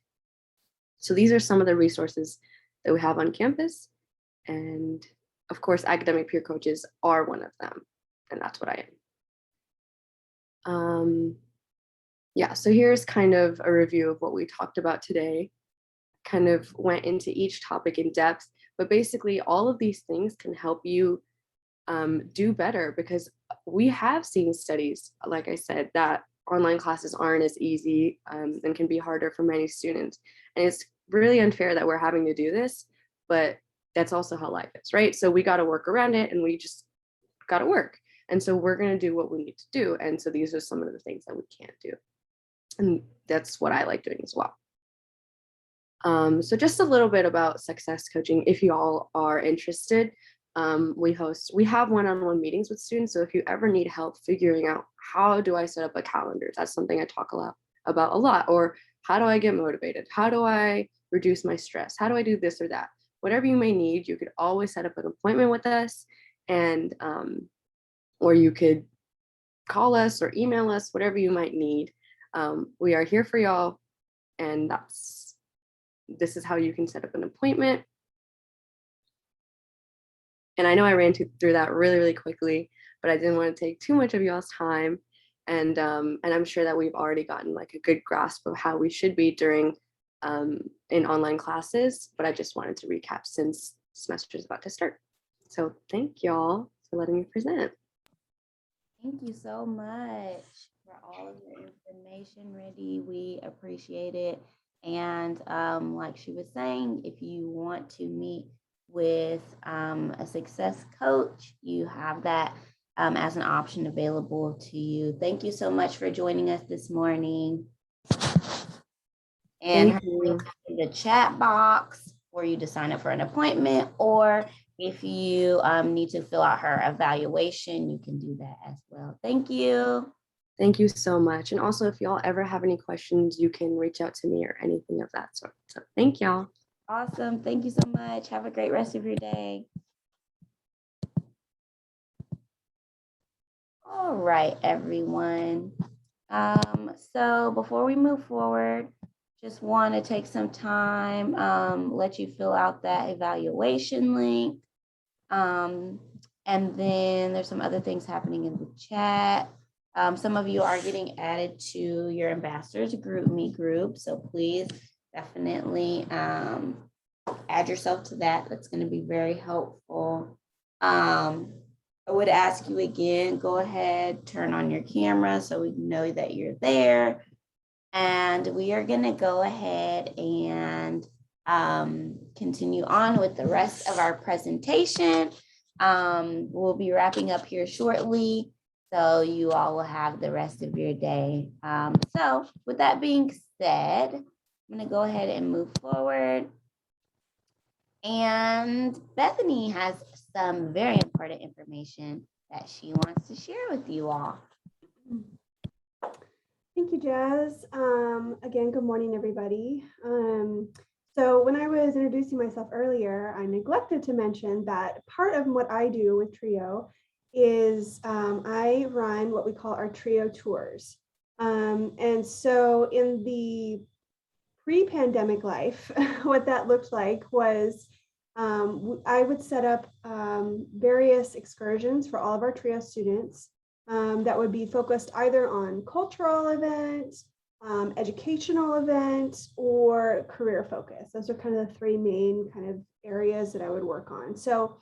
So these are some of the resources that we have on campus. And of course, academic peer coaches are one of them. And that's what I am. Yeah, so here's kind of a review of what we talked about today. Kind of went into each topic in depth, but basically all of these things can help you do better, because we have seen studies, like I said, that online classes aren't as easy and can be harder for many students. And it's really unfair that we're having to do this, but that's also how life is, right? So we got to work around it and we just got to work. And so we're going to do what we need to do. And so these are some of the things that we can't do. And that's what I like doing as well. So just a little bit about success coaching, if you all are interested. We have one-on-one meetings with students. So if you ever need help figuring out how do I set up a calendar, that's something I talk about a lot. Or how do I get motivated? How do I reduce my stress? How do I do this or that? Whatever you may need, you could always set up an appointment with us, and or you could call us or email us, whatever you might need. We are here for y'all, and this is how you can set up an appointment. And I know I ran through that really, really quickly, but I didn't want to take too much of y'all's time. And I'm sure that we've already gotten like a good grasp of how we should be during in online classes, but I just wanted to recap since semester is about to start. So thank y'all for letting me present. Thank you so much for all of the information, Randy. We appreciate it. And like she was saying, if you want to meet with a success coach, you have that as an option available to you. Thank you so much for joining us this morning. And Thank you. in the chat box for you to sign up for an appointment, or if you need to fill out her evaluation, you can do that as well. Thank you. Thank you so much. And also, if y'all ever have any questions, you can reach out to me or anything of that sort. So thank y'all. Awesome. Thank you so much. Have a great rest of your day. All right, everyone. So before we move forward, just want to take some time, let you fill out that evaluation link. And then there's some other things happening in the chat. Some of you are getting added to your ambassadors group me group. So please definitely add yourself to that. That's going to be very helpful. I would ask you again, go ahead, turn on your camera so we know that you're there. And we are going to go ahead and continue on with the rest of our presentation. We'll be wrapping up here shortly, so you all will have the rest of your day. So with that being said, I'm going to go ahead and move forward. And Bethany has some very important information that she wants to share with you all. Thank you, Jazz. Again, good morning, everybody. So when I was introducing myself earlier, I neglected to mention that part of what I do with TRiO is I run what we call our TRiO tours. And so in the pre-pandemic life, what that looked like was I would set up various excursions for all of our TRiO students that would be focused either on cultural events, educational events, or career focus. Those are kind of the three main kind of areas that I would work on. So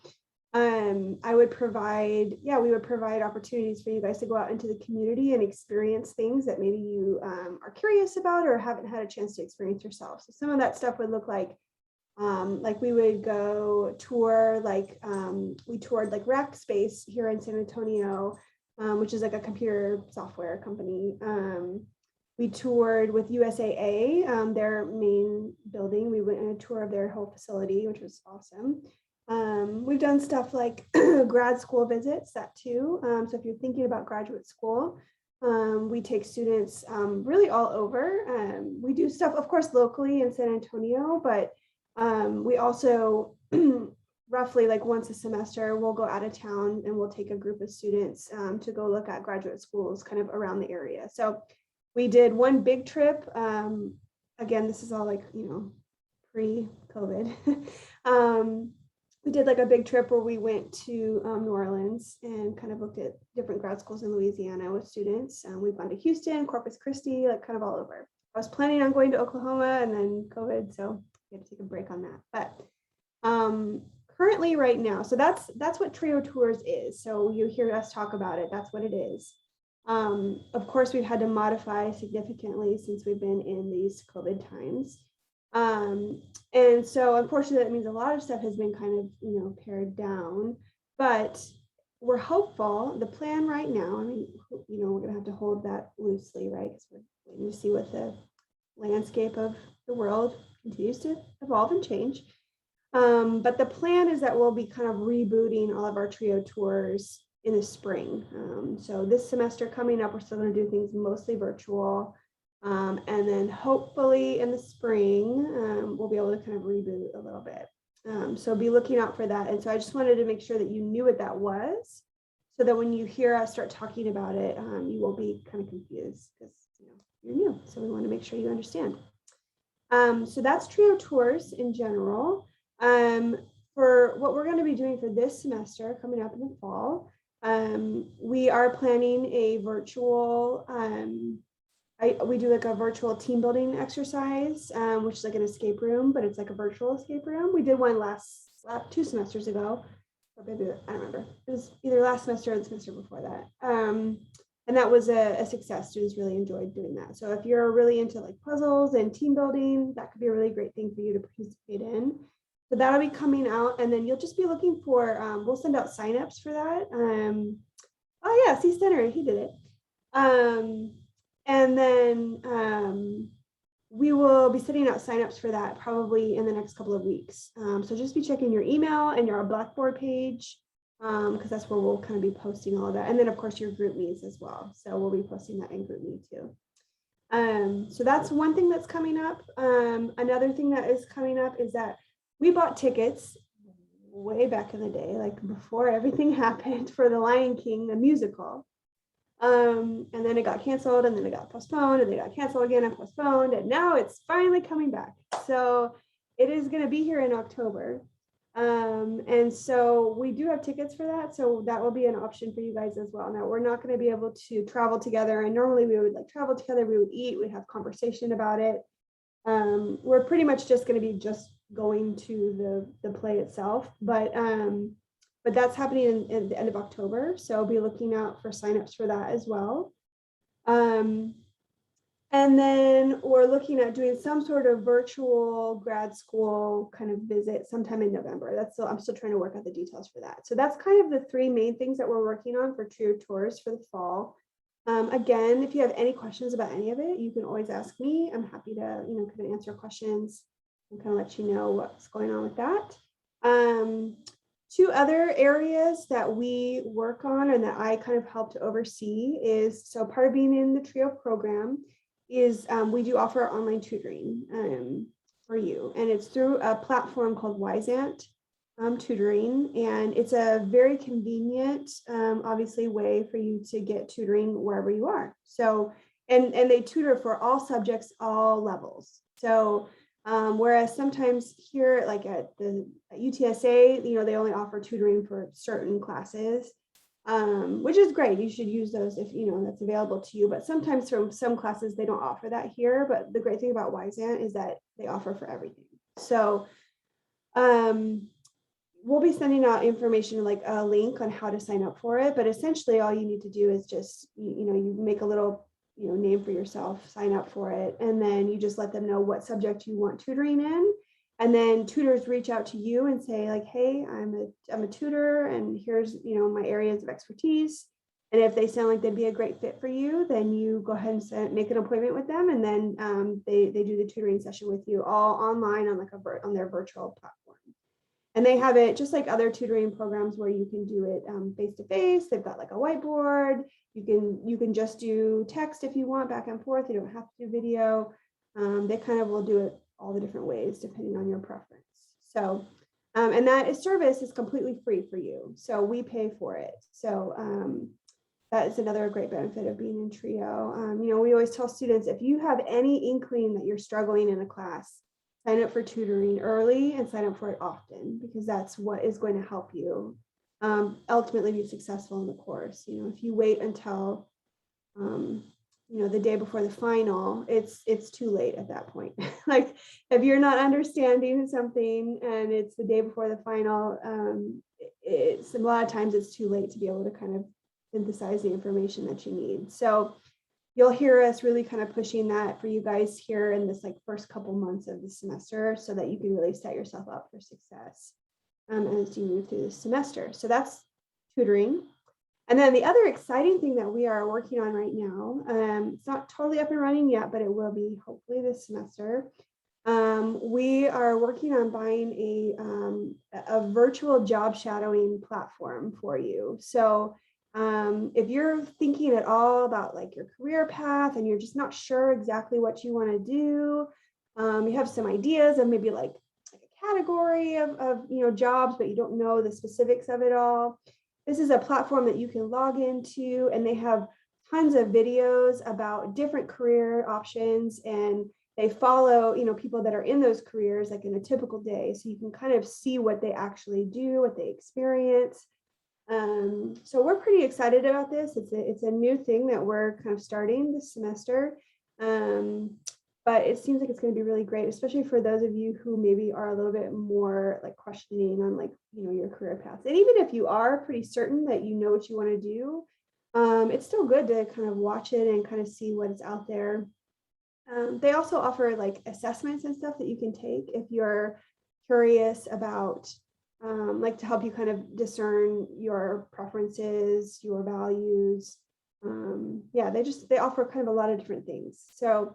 I would provide, we would provide opportunities for you guys to go out into the community and experience things that maybe you are curious about or haven't had a chance to experience yourself. So some of that stuff would look like we would go tour, we toured like Rackspace here in San Antonio, which is like a computer software company. We toured with USAA, their main building. We went on a tour of their whole facility, which was awesome. We've done stuff like grad school visits, that too. So if you're thinking about graduate school, we take students really all over. We do stuff, of course, locally in San Antonio, but we also roughly like once a semester, we'll go out of town and we'll take a group of students to go look at graduate schools kind of around the area. So we did one big trip. Again, this is all like, pre-COVID. We did like a big trip where we went to New Orleans and kind of looked at different grad schools in Louisiana with students. We've gone to Houston, Corpus Christi, like kind of all over. I was planning on going to Oklahoma and then COVID, so we had to take a break on that. But currently right now, so that's what TRiO Tours is. So you hear us talk about it, that's what it is. Of course, we've had to modify significantly since we've been in these COVID times. And so unfortunately, that means a lot of stuff has been kind of, pared down, but we're hopeful. The plan right now, I mean, we're gonna have to hold that loosely, right? Because we're waiting to see what the landscape of the world continues to evolve and change. But the plan is that we'll be kind of rebooting all of our TRiO tours in the spring. So this semester coming up, we're still gonna do things mostly virtual. And then hopefully in the spring, we'll be able to kind of reboot a little bit. So be looking out for that. And so I just wanted to make sure that you knew what that was, so that when you hear us start talking about it, you won't be kind of confused, because you're new. So we want to make sure you understand. So that's TRiO Tours in general. For what we're going to be doing for this semester coming up in the fall, we are planning a virtual, we do like a virtual team building exercise, which is like an escape room, but it's like a virtual escape room. We did one two semesters ago, or maybe, I don't remember. It was either last semester or the semester before that. And that was a success. Students really enjoyed doing that. So if you're really into like puzzles and team building, that could be a really great thing for you to participate in. So that'll be coming out, and then you'll just be looking for, we'll send out signups for that. Oh yeah, see Center, he did it. And then we will be sending out signups for that probably in the next couple of weeks. So just be checking your email and your Blackboard page, because that's where we'll kind of be posting all of that. And then of course your group meets as well. So we'll be posting that in group meet too. So that's one thing that's coming up. Another thing that is coming up is that we bought tickets way back in the day, like before everything happened, for The Lion King, the musical. And then it got canceled, and then it got postponed, and then it got canceled again and postponed, and now it's finally coming back. So it is going to be here in October. And so we do have tickets for that. So that will be an option for you guys as well. Now we're not going to be able to travel together, and normally we would like travel together, we would eat, we'd have conversation about it. We're pretty much just going to be just going to the play itself, but that's happening in the end of October. So I'll be looking out for signups for that as well. And then we're looking at doing some sort of virtual grad school kind of visit sometime in November. I'm still trying to work out the details for that. So that's kind of the three main things that we're working on for TRiO Tours for the fall. Again, if you have any questions about any of it, you can always ask me. I'm happy to, kind of answer questions and kind of let you know what's going on with that. Two other areas that we work on and that I kind of help to oversee is, so part of being in the TRiO program is we do offer online tutoring for you. And it's through a platform called Wisant Tutoring. And it's a very convenient, obviously, way for you to get tutoring wherever you are. So, and they tutor for all subjects, all levels. So whereas sometimes here, like at UTSA, they only offer tutoring for certain classes, which is great. You should use those if that's available to you. But sometimes from some classes, they don't offer that here. But the great thing about Wisant is that they offer for everything. So we'll be sending out information, like a link on how to sign up for it. But essentially, all you need to do is just, you make a little name for yourself, sign up for it, and then you just let them know what subject you want tutoring in. And then tutors reach out to you and say like, hey, I'm a tutor, and here's my areas of expertise. And if they sound like they'd be a great fit for you, then you go ahead and make an appointment with them, and then they do the tutoring session with you, all online on on their virtual platform. And they have it just like other tutoring programs where you can do it face to face. They've got like a whiteboard. You can just do text if you want, back and forth. You don't have to do video. They kind of will do it all the different ways depending on your preference. So, and that service is completely free for you. So we pay for it. So that is another great benefit of being in TRiO. We always tell students, if you have any inkling that you're struggling in a class, sign up for tutoring early and sign up for it often, because that's what is going to help you ultimately be successful in the course. If you wait until the day before the final, it's too late at that point. Like if you're not understanding something and it's the day before the final, it's a lot of times it's too late to be able to kind of synthesize the information that you need. So you'll hear us really kind of pushing that for you guys here in this first couple months of the semester, so that you can really set yourself up for success as you move through the semester. So that's tutoring. And then the other exciting thing that we are working on right now, it's not totally up and running yet, but it will be hopefully this semester. We are working on buying a virtual job shadowing platform for you. So if you're thinking at all about your career path and you're just not sure exactly what you want to do, you have some ideas of maybe like a category of jobs, but you don't know the specifics of it all. This is a platform that you can log into, and they have tons of videos about different career options, and they follow, people that are in those careers like in a typical day. So you can kind of see what they actually do, what they experience. So we're pretty excited about this. It's a new thing that we're kind of starting this semester. But it seems like it's going to be really great, especially for those of you who maybe are a little bit more like questioning on your career path. And even if you are pretty certain that you know what you want to do, it's still good to kind of watch it and kind of see what is out there. They also offer like assessments and stuff that you can take if you're curious about, like to help you kind of discern your preferences, your values. Yeah, they offer kind of a lot of different things. So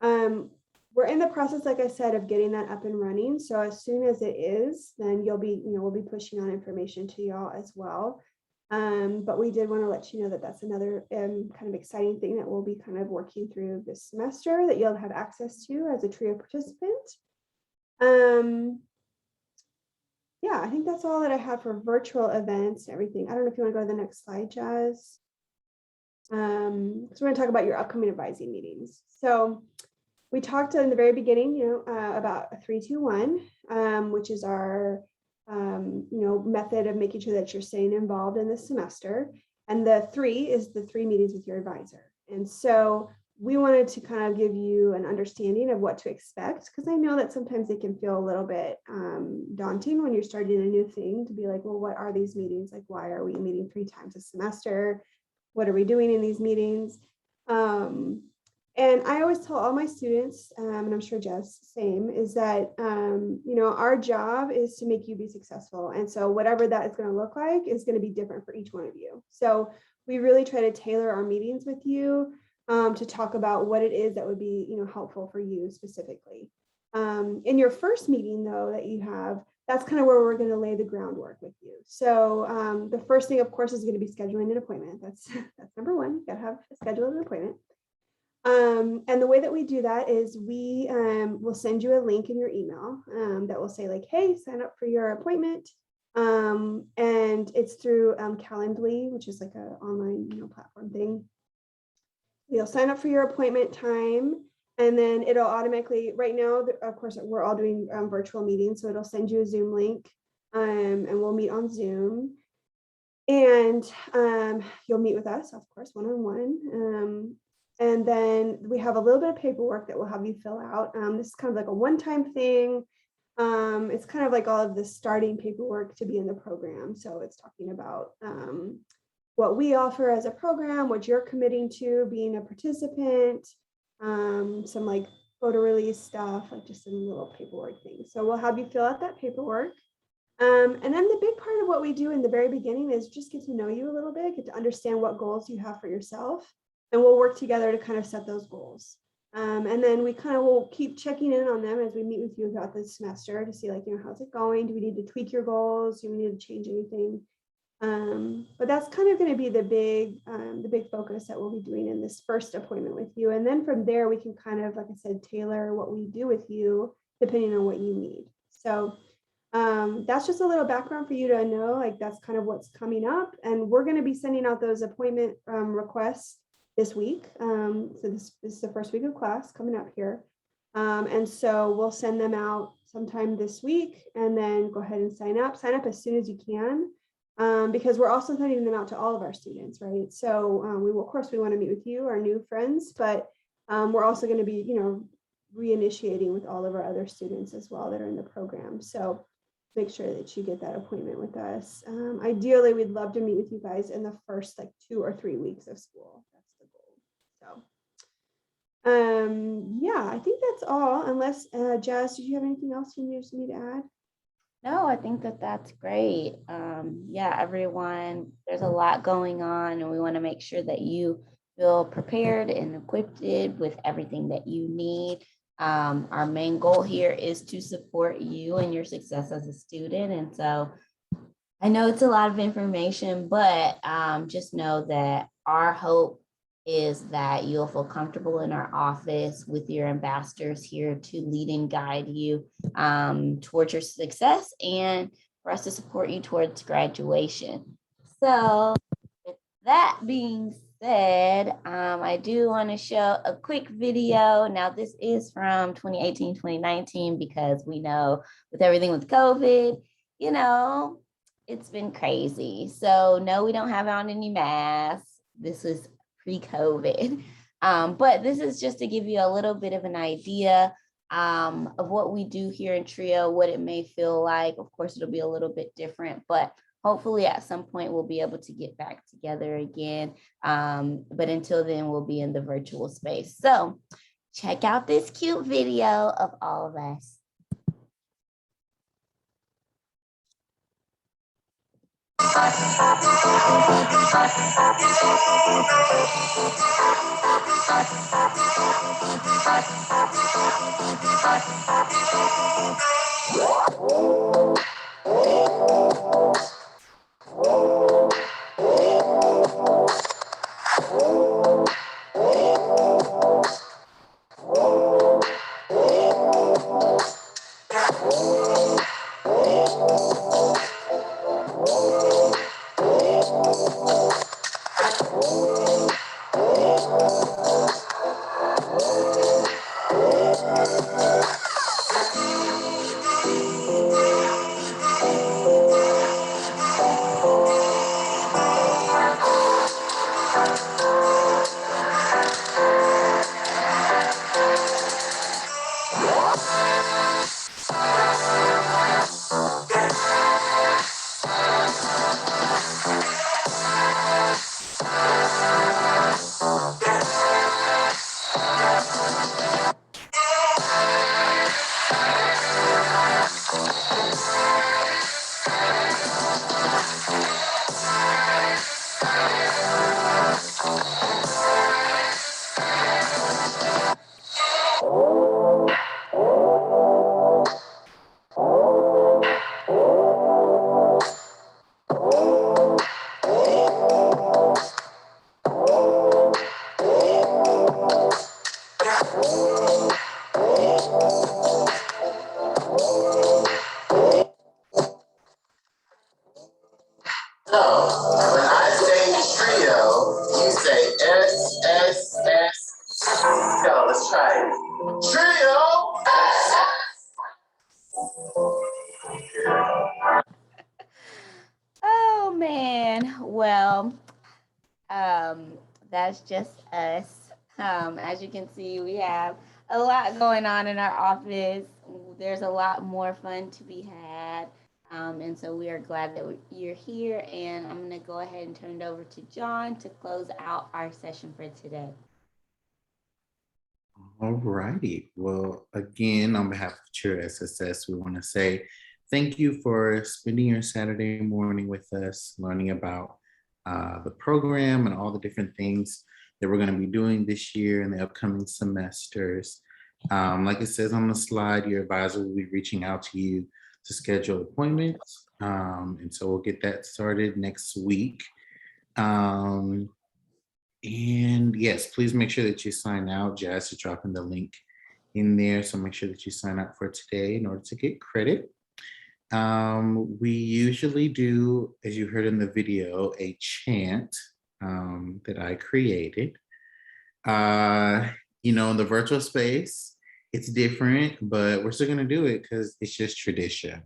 we're in the process, like I said, of getting that up and running. So as soon as it is, then we'll be pushing on information to y'all as well. But we did want to let you know that that's another kind of exciting thing that we'll be kind of working through this semester that you'll have access to as a TRiO participant. Yeah, I think that's all that I have for virtual events and everything. I don't know if you want to go to the next slide, Jazz. So we're going to talk about your upcoming advising meetings. So we talked in the very beginning, about a 3-2-1, which is our method of making sure that you're staying involved in the semester. And the 3 is the 3 meetings with your advisor. And so we wanted to kind of give you an understanding of what to expect, because I know that sometimes it can feel a little bit daunting when you're starting a new thing to be like, well, what are these meetings? Like, why are we meeting 3 times a semester? What are we doing in these meetings? And I always tell all my students, and I'm sure Jess, same, is that, our job is to make you be successful. And so whatever that is going to look like is going to be different for each one of you. So we really try to tailor our meetings with you to talk about what it is that would be, helpful for you specifically. In your first meeting, though, that you have, that's kind of where we're going to lay the groundwork with you. So the first thing, of course, is going to be scheduling an appointment. That's number one. You got to have a scheduled an appointment. And the way that we do that is we will send you a link in your email that will say like, hey, sign up for your appointment. And it's through Calendly, which is like an online platform thing. You'll sign up for your appointment time, and then it'll automatically, right now, of course, we're all doing virtual meetings, so it'll send you a Zoom link, and we'll meet on Zoom. And you'll meet with us, of course, one-on-one. And then we have a little bit of paperwork that we'll have you fill out. This is kind of like a one-time thing. It's kind of like all of the starting paperwork to be in the program. So it's talking about what we offer as a program, what you're committing to being a participant, some like photo release stuff, like just some little paperwork things. So we'll have you fill out that paperwork. And then the big part of what we do in the very beginning is just get to know you a little bit, get to understand what goals you have for yourself. And we'll work together to kind of set those goals. And then we kind of will keep checking in on them as we meet with you throughout the semester to see like, how's it going? Do we need to tweak your goals? Do we need to change anything? But that's kind of going to be the big focus that we'll be doing in this first appointment with you. And then from there, we can kind of, like I said, tailor what we do with you depending on what you need. So that's just a little background for you to know, like that's kind of what's coming up. And we're going to be sending out those appointment requests this week. So this is the first week of class coming up here. And so we'll send them out sometime this week, and then go ahead and sign up as soon as you can, because we're also sending them out to all of our students, right? So we will, of course, we want to meet with you, our new friends, but we're also going to be, reinitiating with all of our other students as well that are in the program. So make sure that you get that appointment with us. Ideally, we'd love to meet with you guys in the first like 2 or 3 weeks of school. That's the goal. So yeah, I think that's all, unless Jazz, did you have anything else you need me to add? No, I think that that's great. Yeah, everyone, there's a lot going on, and we want to make sure that you feel prepared and equipped with everything that you need. Our main goal here is to support you and your success as a student. And so I know it's a lot of information, but just know that our hope is that you'll feel comfortable in our office with your ambassadors here to lead and guide you towards your success and for us to support you towards graduation. So with that being said, I do want to show a quick video. Now, this is from 2018, 2019, because we know with everything with COVID, you know, it's been crazy. So no, we don't have on any masks. This was pre-COVID. But this is just to give you a little bit of an idea of what we do here in TRiO, what it may feel like. Of course, it'll be a little bit different, but hopefully at some point we'll be able to get back together again. But until then, we'll be in the virtual space. So check out this cute video of all of us. So when I say TRiO, you say S, S, S. Go, let's try it. TRiO! Oh man, well, that's just us. As you can see, we have a lot going on in our office. There's a lot more fun to be had. And so we are glad that you're here. And I'm going to go ahead and turn it over to John to close out our session for today. All righty. Well, again, on behalf of TRiO SSS, we want to say thank you for spending your Saturday morning with us, learning about the program and all the different things that we're going to be doing this year in the upcoming semesters. Like it says on the slide, your advisor will be reaching out to you to schedule appointments. And so we'll get that started next week. And yes, please make sure that you sign out. Jazz is dropping the link in there. So make sure that you sign up for today in order to get credit. We usually do, as you heard in the video, a chant that I created. You know, in the virtual space, it's different, but we're still gonna do it because it's just tradition.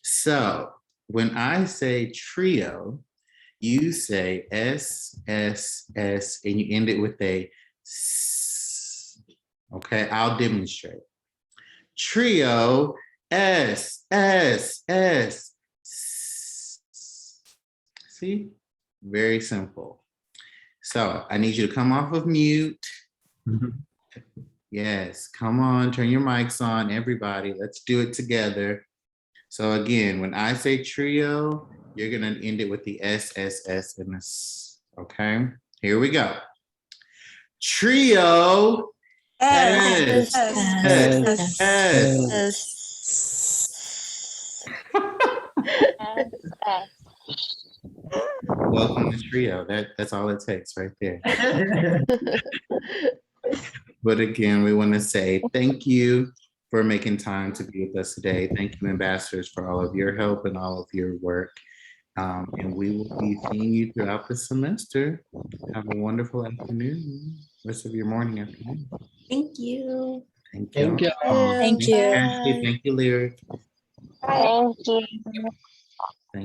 So when I say TRiO, you say S, S, S, and you end it with a S. Okay, I'll demonstrate. TRiO, S, S, S. See, very simple. So I need you to come off of mute. Yes, come on, turn your mics on, everybody. Let's do it together. So again, when I say TRiO, you're gonna end it with the S, S, S, and S. Okay, here we go. TRiO. S, S, S. Welcome to TRiO. That's all it takes right there. But again, we want to say thank you for making time to be with us today. Thank you, ambassadors, for all of your help and all of your work. And we will be seeing you throughout the semester. Have a wonderful afternoon, rest of your morning, afternoon. Thank you. Thank you. Thank you. Thank Thank you, you. Ashley. Thank you, Lyric. Thank you.